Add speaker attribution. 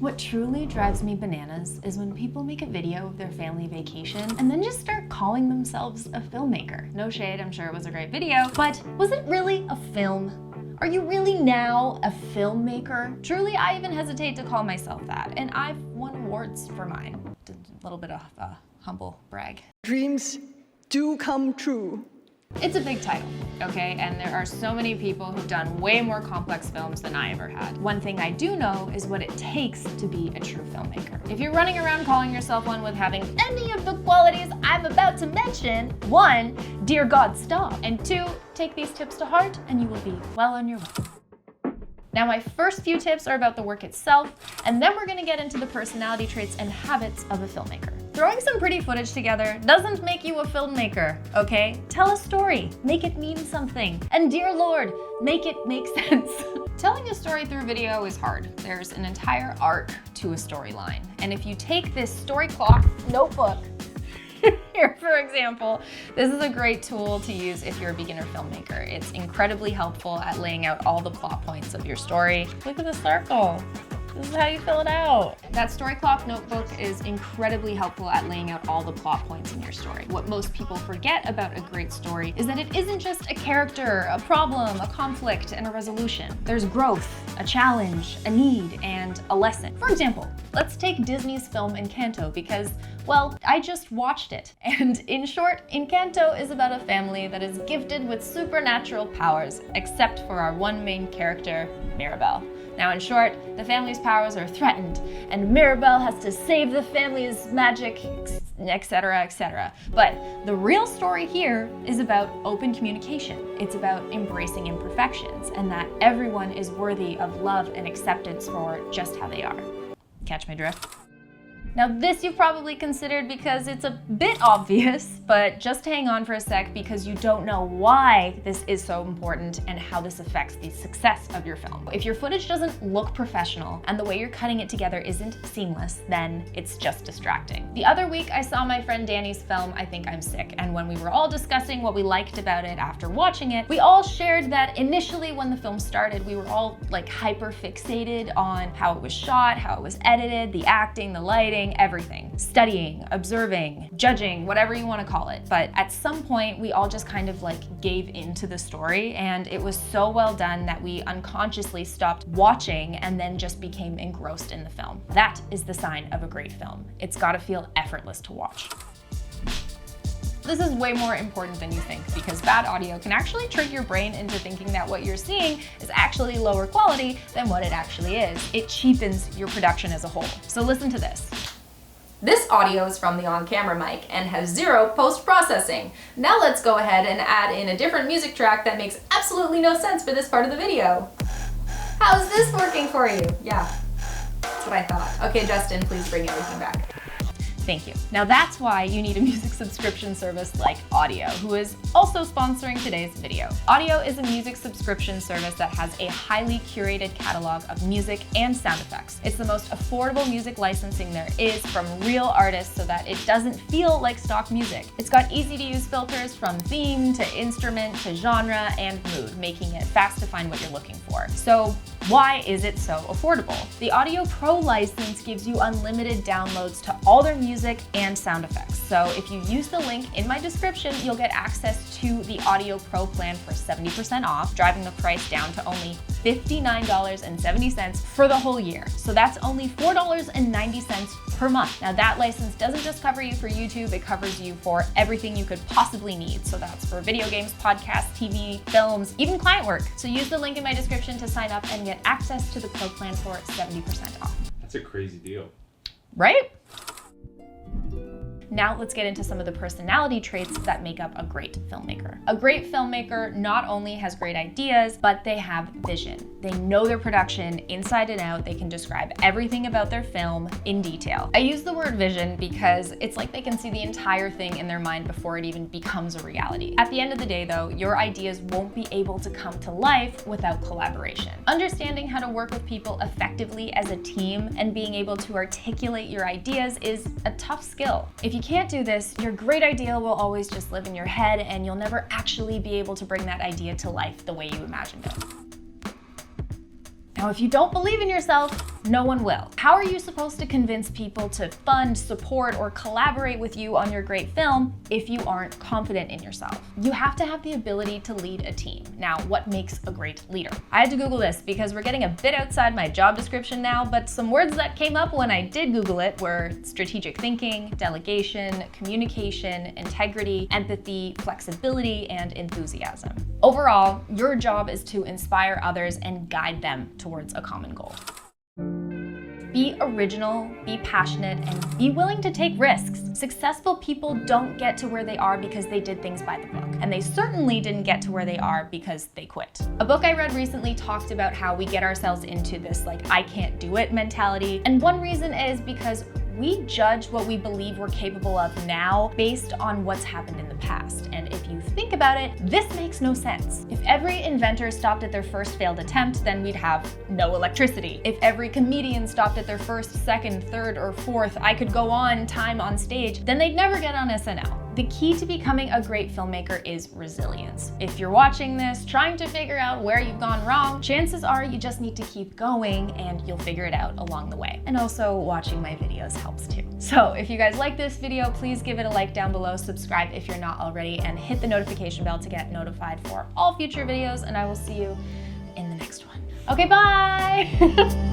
Speaker 1: What truly drives me bananas is when people make a video of their family vacation and then just start calling themselves a filmmaker. No shade, I'm sure it was a great video, but was it really a film? Are you really now a filmmaker? Truly, I even hesitate to call myself that, and I've won awards for mine. A little bit of a humble brag.
Speaker 2: Dreams do come true.
Speaker 1: It's a big title, okay? And there are so many people who've done way more complex films than I ever had. One thing I do know is what it takes to be a true filmmaker. If you're running around calling yourself one with having any of the qualities I'm about to mention, 1, dear God, stop. And 2, take these tips to heart and you will be well on your way. Now, my first few tips are about the work itself, and then we're gonna get into the personality traits and habits of a filmmaker. Throwing some pretty footage together doesn't make you a filmmaker, okay? Tell a story, make it mean something. And dear Lord, make it make sense. Telling a story through video is hard. There's an entire arc to a storyline. And if you take this story clock notebook, here, for example, this is a great tool to use if you're a beginner filmmaker. It's incredibly helpful at laying out all the plot points of your story. Look at the circle. This is how you fill it out. That story clock notebook is incredibly helpful at laying out all the plot points in your story. What most people forget about a great story is that it isn't just a character, a problem, a conflict, and a resolution. There's growth, a challenge, a need, and a lesson. For example, let's take Disney's film Encanto because, well, I just watched it. And in short, Encanto is about a family that is gifted with supernatural powers, except for our one main character, Mirabel. Now, in short, the family's powers are threatened, and Mirabel has to save the family's magic, etc., etc. But the real story here is about open communication. It's about embracing imperfections, and that everyone is worthy of love and acceptance for just how they are. Catch my drift? Now, this you've probably considered because it's a bit obvious, but just hang on for a sec because you don't know why this is so important and how this affects the success of your film. If your footage doesn't look professional and the way you're cutting it together isn't seamless, then it's just distracting. The other week, I saw my friend Danny's film, I Think I'm Sick, and when we were all discussing what we liked about it after watching it, we all shared that initially when the film started, we were all like hyper fixated on how it was shot, how it was edited, the acting, the lighting, everything. Studying, observing, judging, whatever you want to call it. But at some point, we all just kind of like gave into the story, and it was so well done that we unconsciously stopped watching and then just became engrossed in the film. That is the sign of a great film. It's got to feel effortless to watch. This is way more important than you think because bad audio can actually trick your brain into thinking that what you're seeing is actually lower quality than what it actually is. It cheapens your production as a whole. So listen to this. This audio is from the on-camera mic and has 0 post-processing. Now let's go ahead and add in a different music track that makes absolutely no sense for this part of the video. How's this working for you? Yeah, that's what I thought. Okay, Justin, please bring everything back. Thank you. Now that's why you need a music subscription service like Audio, who is also sponsoring today's video. Audio is a music subscription service that has a highly curated catalog of music and sound effects. It's the most affordable music licensing there is from real artists so that it doesn't feel like stock music. It's got easy to use filters from theme to instrument to genre and mood, making it fast to find what you're looking for. So why is it so affordable? The Audio Pro license gives you unlimited downloads to all their music and sound effects. So if you use the link in my description, you'll get access to the Audio Pro plan for 70% off, driving the price down to only $59.70 for the whole year. So that's only $4.90 per month. Now that license doesn't just cover you for YouTube, it covers you for everything you could possibly need. So that's for video games, podcasts, TV, films, even client work. So use the link in my description to sign up and get access to the Pro plan for 70% off.
Speaker 3: That's a crazy deal.
Speaker 1: Right? Now let's get into some of the personality traits that make up a great filmmaker. A great filmmaker not only has great ideas, but they have vision. They know their production inside and out. They can describe everything about their film in detail. I use the word vision because it's like they can see the entire thing in their mind before it even becomes a reality. At the end of the day though, your ideas won't be able to come to life without collaboration. Understanding how to work with people effectively as a team and being able to articulate your ideas is a tough skill. If you can't do this, your great idea will always just live in your head and you'll never actually be able to bring that idea to life the way you imagined it. Now, if you don't believe in yourself, No one will. How are you supposed to convince people to fund, support, or collaborate with you on your great film if you aren't confident in yourself? You have to have the ability to lead a team. Now, what makes a great leader? I had to Google this because we're getting a bit outside my job description now, but some words that came up when I did Google it were strategic thinking, delegation, communication, integrity, empathy, flexibility, and enthusiasm. Overall, your job is to inspire others and guide them towards a common goal. Be original, be passionate, and be willing to take risks. Successful people don't get to where they are because they did things by the book, and they certainly didn't get to where they are because they quit. A book I read recently talked about how we get ourselves into this I can't do it mentality, and one reason is because we judge what we believe we're capable of now based on what's happened in the past. And if you think about it, this makes no sense. If every inventor stopped at their first failed attempt, then we'd have no electricity. If every comedian stopped at their first, second, third, or fourth I could go on time on stage, then they'd never get on SNL. The key to becoming a great filmmaker is resilience. If you're watching this, trying to figure out where you've gone wrong, chances are you just need to keep going and you'll figure it out along the way. And also watching my videos helps too. So if you guys like this video, please give it a like down below, subscribe if you're not already, and hit the notification bell to get notified for all future videos, and I will see you in the next one. Okay, bye!